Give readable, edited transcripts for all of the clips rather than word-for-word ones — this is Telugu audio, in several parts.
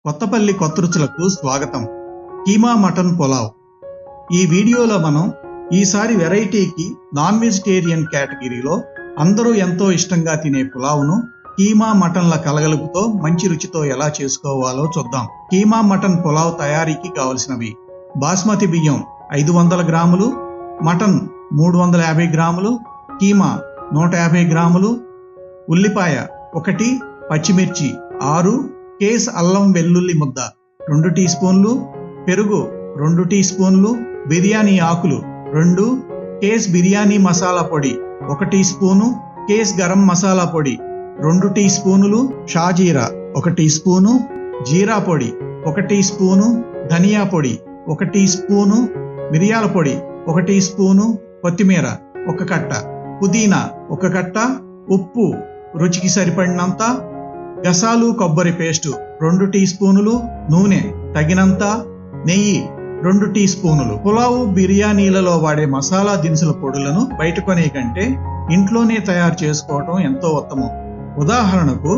కొత్తపల్లి కొత్త రుచులకు స్వాగతం. కీమా మటన్ పులావ్. ఈ వీడియోలో మనం ఈసారి వెరైటీకి నాన్ వెజిటేరియన్ కేటగిరీలో అందరూ ఎంతో ఇష్టంగా తినే పులావ్ను కీమా మటన్ల కలగలుపుతో మంచి రుచితో ఎలా చేసుకోవాలో చూద్దాం. కీమా మటన్ పులావ్ తయారీకి కావలసినవి: బాస్మతి బియ్యం 500 గ్రాములు, మటన్ 350 గ్రాములు, కీమా 150 గ్రాములు, ఉల్లిపాయ 1, పచ్చిమిర్చి 6, కేస్ అల్లం వెల్లుల్లి ముద్ద 2 టీ స్పూన్లు, పెరుగు 2 టీ స్పూన్లు, బిర్యానీ ఆకులు 2, కేస్ బిర్యానీ మసాలా పొడి 1 టీ స్పూను, కేస్ గరం మసాలా పొడి 2 టీ స్పూనులు, షాజీరా 1 టీ స్పూను, జీరా పొడి 1 టీ స్పూను, ధనియా పొడి 1 టీ స్పూను, మిరియాల పొడి 1 టీ స్పూను, కొత్తిమీర 1 కట్ట, పుదీనా 1 కట్ట, ఉప్పు రుచికి సరిపడినంత, గసాలు కొబ్బరి పేస్టు 2 టీ స్పూనులు, నూనె తగినంత, నెయ్యి 2 టీ స్పూనులు. పులావు బిర్యానీలలో వాడే మసాలా దినుసుల పొడులను బయట కొనే కంటే ఇంట్లోనే తయారు చేసుకోవటం ఎంతో ఉత్తమం. ఉదాహరణకు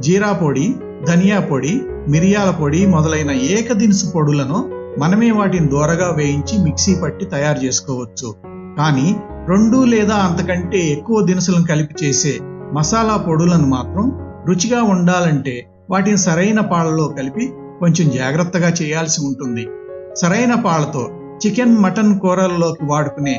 జీరా పొడి, ధనియా పొడి, మిరియాల పొడి మొదలైన ఏక దినుసు పొడులను మనమే వాటిని దోరగా వేయించి మిక్సీ పట్టి తయారు చేసుకోవచ్చు. కానీ 2 లేదా అంతకంటే ఎక్కువ దినుసులను కలిపి చేసే మసాలా పొడులను మాత్రం రుచిగా ఉండాలంటే వాటిని సరైన పాలలో కలిపి కొంచెం జాగ్రత్తగా చేయాల్సి ఉంటుంది. సరైన పాలతో చికెన్ మటన్ కూరలలోకి వాడుకునే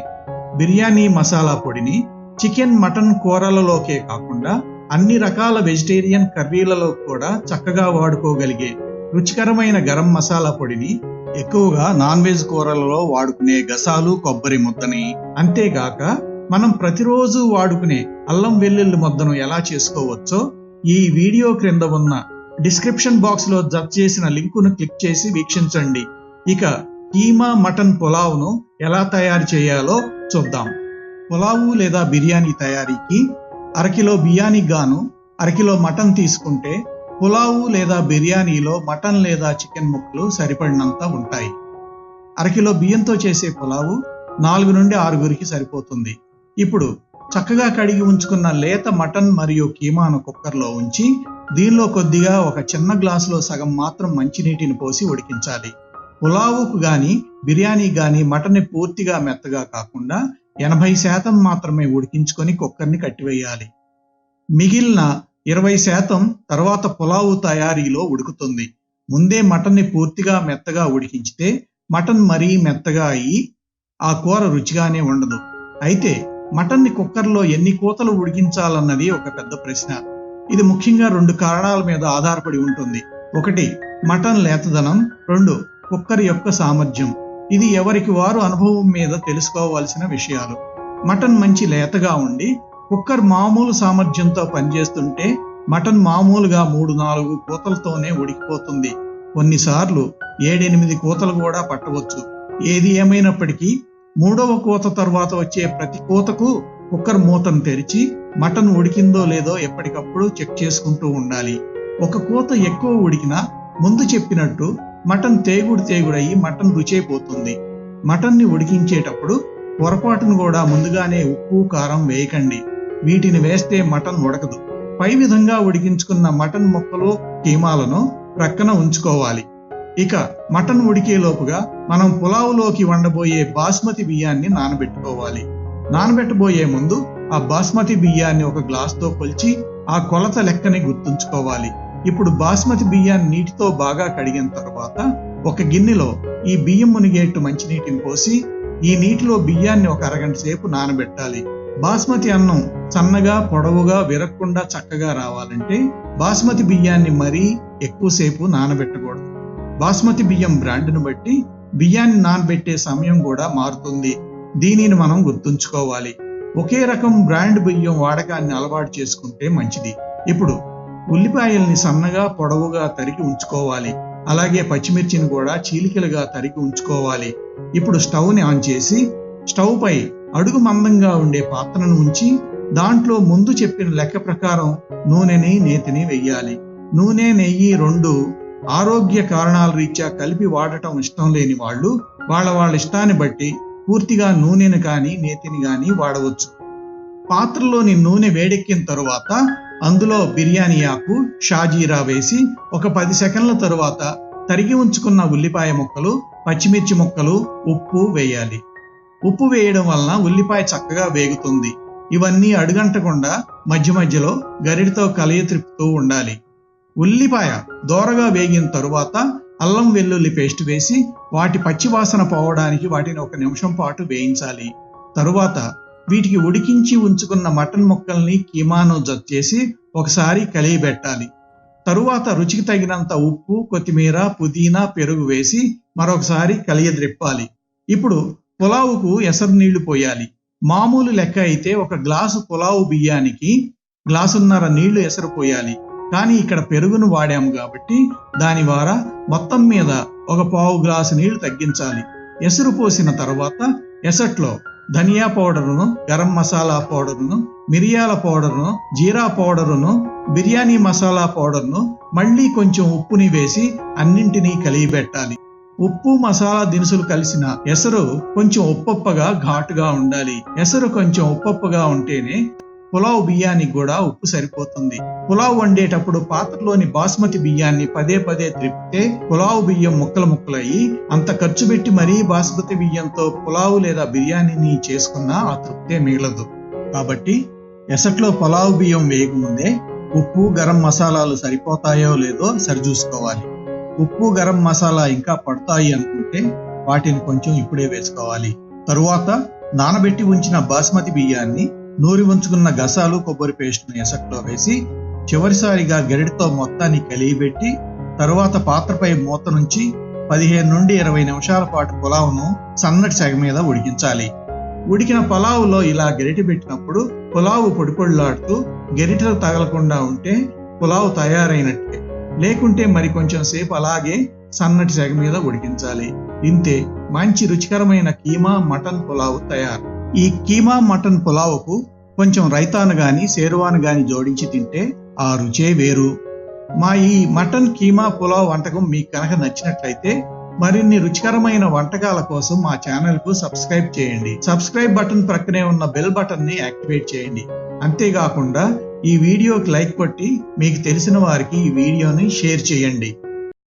బిర్యానీ మసాలా పొడిని చికెన్ మటన్ కూరలలోకే కాకుండా అన్ని రకాల వెజిటేరియన్ కర్రీలలో కూడా చక్కగా వాడుకోగలిగే రుచికరమైన గరం మసాలా పొడిని, ఎక్కువగా నాన్ వెజ్ కూరలలో వాడుకునే గసాలు కొబ్బరి ముద్దని, అంతేగాక మనం ప్రతిరోజు వాడుకునే అల్లం వెల్లుల్లి ముద్దను ఎలా చేసుకోవచ్చో ఈ వీడియో క్రింద ఉన్న డిస్క్రిప్షన్ బాక్స్ లో జత చేసిన లింకును క్లిక్ చేసి వీక్షించండి. ఇక కీమా మటన్ పులావ్ను ఎలా తయారు చేయాలో చూద్దాం. పులావు లేదా బిర్యానీ తయారీకి 1/2 కిలో బియ్యానికి గాను 1/2 కిలో మటన్ తీసుకుంటే పులావు లేదా బిర్యానీలో మటన్ లేదా చికెన్ ముక్కలు సరిపడినంత ఉంటాయి. 1/2 కిలో బియ్యంతో చేసే పులావు 4 నుండి 6గురికి సరిపోతుంది. ఇప్పుడు చక్కగా కడిగి ఉంచుకున్న లేత మటన్ మరియు కీమాను కుక్కర్లో ఉంచి దీనిలో కొద్దిగా ఒక చిన్న గ్లాసులో సగం మాత్రం మంచినీటిని పోసి ఉడికించాలి. పులావుకు గాని బిర్యానీ గాని మటన్ని పూర్తిగా మెత్తగా కాకుండా 80% మాత్రమే ఉడికించుకొని కుక్కర్ని కట్టివేయాలి. మిగిలిన 20% తర్వాత పులావు తయారీలో ఉడుకుతుంది. ముందే మటన్ని పూర్తిగా మెత్తగా ఉడికించితే మటన్ మరీ మెత్తగా అయ్యి ఆ కూర రుచిగానే ఉండదు. అయితే మటన్ని కుక్కర్లో ఎన్ని కూతలు ఉడికించాలన్నది ఒక పెద్ద ప్రశ్న. ఇది ముఖ్యంగా 2 కారణాల మీద ఆధారపడి ఉంటుంది. 1 మటన్ లేతదనం, 2 కుక్కర్ యొక్క సామర్థ్యం. ఇది ఎవరికి వారు అనుభవం మీద తెలుసుకోవాల్సిన విషయాలు. మటన్ మంచి లేతగా ఉండి కుక్కర్ మామూలు సామర్థ్యంతో పనిచేస్తుంటే మటన్ మామూలుగా 3-4 కూతలతోనే ఉడికిపోతుంది. కొన్నిసార్లు 7-8 కూతలు కూడా పట్టవచ్చు. ఏది ఏమైనప్పటికీ 3వ కూత తర్వాత వచ్చే ప్రతి కూతకు కుక్కర్ మూతను తెరిచి మటన్ ఉడికిందో లేదో ఎప్పటికప్పుడు చెక్ చేసుకుంటూ ఉండాలి. ఒక కూత ఎక్కువ ఉడికినా ముందు చెప్పినట్టు మటన్ తేగుడయ్యి మటన్ రుచైపోతుంది. మటన్ని ఉడికించేటప్పుడు పొరపాటును కూడా ముందుగానే ఉప్పు కారం వేయకండి. వీటిని వేస్తే మటన్ ఉడకదు. పై విధంగా ఉడికించుకున్న మటన్ ముక్కలు కీమాలను ప్రక్కన ఉంచుకోవాలి. ఇక మటన్ ఉడికేలోపుగా మనం పులావులోకి వండబోయే బాస్మతి బియ్యాన్ని నానబెట్టుకోవాలి. నానబెట్టబోయే ముందు ఆ బాస్మతి బియ్యాన్ని ఒక గ్లాసుతో కొలిచి ఆ కొలత లెక్కని గుర్తుంచుకోవాలి. ఇప్పుడు బాస్మతి బియ్యాన్ని నీటితో బాగా కడిగిన తర్వాత ఒక గిన్నెలో ఈ బియ్యం మునిగేట్టు మంచినీటిని పోసి ఈ నీటిలో బియ్యాన్ని ఒక అరగంట సేపు నానబెట్టాలి. బాస్మతి అన్నం సన్నగా పొడవుగా విరక్కుండా చక్కగా రావాలంటే బాస్మతి బియ్యాన్ని మరీ ఎక్కువసేపు నానబెట్టకూడదు. బాస్మతి బియ్యం బ్రాండ్ను బట్టి బియ్యాన్ని నానబెట్టే సమయం కూడా మారుతుంది. దీనిని మనం గుర్తుంచుకోవాలి. ఒకే రకం బ్రాండ్ బియ్యం వాడకాన్ని అలవాటు చేసుకుంటే మంచిది. ఇప్పుడు ఉల్లిపాయల్ని సన్నగా పొడవుగా తరిగి ఉంచుకోవాలి. అలాగే పచ్చిమిర్చిని కూడా చీలికలుగా తరిగి ఉంచుకోవాలి. ఇప్పుడు స్టవ్ని ఆన్ చేసి స్టవ్ పై అడుగు మందంగా ఉండే పాత్రను ఉంచి దాంట్లో ముందు చెప్పిన లెక్క ప్రకారం నూనెని నేతిని వెయ్యాలి. నూనె నెయ్యి 2 ఆరోగ్య కారణాల రీత్యా కలిపి వాడటం ఇష్టం లేని వాళ్ళు వాళ్ళ ఇష్టాన్ని బట్టి పూర్తిగా నూనెను కానీ నేతిని కానీ వాడవచ్చు. పాత్రలోని నూనె వేడెక్కిన తరువాత అందులో బిర్యానీ ఆకు, షాజీరా వేసి ఒక 10 సెకండ్ల తరువాత తరిగి ఉంచుకున్న ఉల్లిపాయ ముక్కలు, పచ్చిమిర్చి ముక్కలు, ఉప్పు వేయాలి. ఉప్పు వేయడం వలన ఉల్లిపాయ చక్కగా వేగుతుంది. ఇవన్నీ అడుగంటకుండా మధ్య మధ్యలో గరిటతో కలియత్రిప్పుతూ ఉండాలి. ఉల్లిపాయ దోరగా వేగిన తరువాత అల్లం వెల్లుల్లి పేస్ట్ వేసి వాటి పచ్చివాసన పోవడానికి వాటిని 1 నిమిషం పాటు వేయించాలి. తరువాత వీటికి ఉడికించి ఉంచుకున్న మటన్ ముక్కల్ని, కీమాను జత చేసి ఒకసారి కలియబెట్టాలి. తరువాత రుచికి తగినంత ఉప్పు, కొత్తిమీర, పుదీనా, పెరుగు వేసి మరొకసారి కలియద్రిప్పాలి. ఇప్పుడు పులావుకు ఎసరు నీళ్లు పోయాలి. మామూలు లెక్క అయితే 1 గ్లాసు పులావు బియ్యానికి గ్లాసున్నర నీళ్లు ఎసరు పోయాలి. కానీ ఇక్కడ పెరుగును వాడాము కాబట్టి దాని ద్వారా మొత్తం మీద 1/4 గ్లాసు నీళ్లు తగ్గించాలి. ఎసరు పోసిన తర్వాత ఎసట్లో ధనియా పౌడరును, గరం మసాలా పౌడరును, మిరియాల పౌడరును, జీరా పౌడరును, బిర్యానీ మసాలా పౌడర్ను, మళ్ళీ కొంచెం ఉప్పుని వేసి అన్నింటినీ కలియబెట్టాలి. ఉప్పు, మసాలా దినుసులు కలిసిన ఎసరు కొంచెం ఉప్పొప్పగా ఘాటుగా ఉండాలి. ఎసరు కొంచెం ఉప్పొప్పగా ఉంటేనే పులావ్ బియ్యానికి కూడా ఉప్పు సరిపోతుంది. పులావ్ వండేటప్పుడు పాత్రలోని బాస్మతి బియ్యాన్ని పదే పదే త్రిప్పితే పులావ్ బియ్యం ముక్కలయ్యి అంత ఖర్చు పెట్టి మరీ బాస్మతి బియ్యంతో పులావ్ లేదా బిర్యానీని చేసుకున్నా ఆ తృప్తే మిగలదు. కాబట్టి ఎసట్లో పులావ్ బియ్యం వేయకముందే ఉప్పు, గరం మసాలాలు సరిపోతాయో లేదో సరిచూసుకోవాలి. ఉప్పు, గరం మసాలా ఇంకా పడతాయి అనుకుంటే వాటిని కొంచెం ఇప్పుడే వేసుకోవాలి. తరువాత నానబెట్టి ఉంచిన బాస్మతి బియ్యాన్ని, నూరి ఉంచుకున్న గసాలు, కొబ్బరి పేస్ట్ను ఎసట్లో వేసి చివరిసారిగా గరిటతో మొత్తాన్ని కలియబెట్టి తరువాత పాత్రపై మూత నుంచి 15 నుండి 20 నిమిషాల పాటు పులావును సన్నటి సెగ మీద ఉడికించాలి. ఉడికిన పులావులో ఇలా గరిటె పెట్టినప్పుడు పులావు పొడిపొడిలాడుతూ గరిటెలు తగలకుండా ఉంటే పులావు తయారైనట్టే. లేకుంటే మరి కొంచెం సేపు అలాగే సన్నటి సెగ మీద ఉడికించాలి. ఇంతే, మంచి రుచికరమైన కీమా మటన్ పులావు తయారు. ఈ కీమా మటన్ పులావుకు కొంచెం రైతాను గాని, షేర్వాను గాని జోడించి తింటే ఆ రుచే వేరు. మా ఈ మటన్ కీమా పులావ్ వంటకం మీకు కనుక నచ్చినట్లయితే మరిన్ని రుచికరమైన వంటకాల కోసం మా ఛానల్కు సబ్స్క్రైబ్ చేయండి. సబ్స్క్రైబ్ బటన్ ప్రక్కనే ఉన్న బెల్ బటన్ని యాక్టివేట్ చేయండి. అంతేకాకుండా ఈ వీడియోకి లైక్ కొట్టి మీకు తెలిసిన వారికి ఈ వీడియోని షేర్ చేయండి.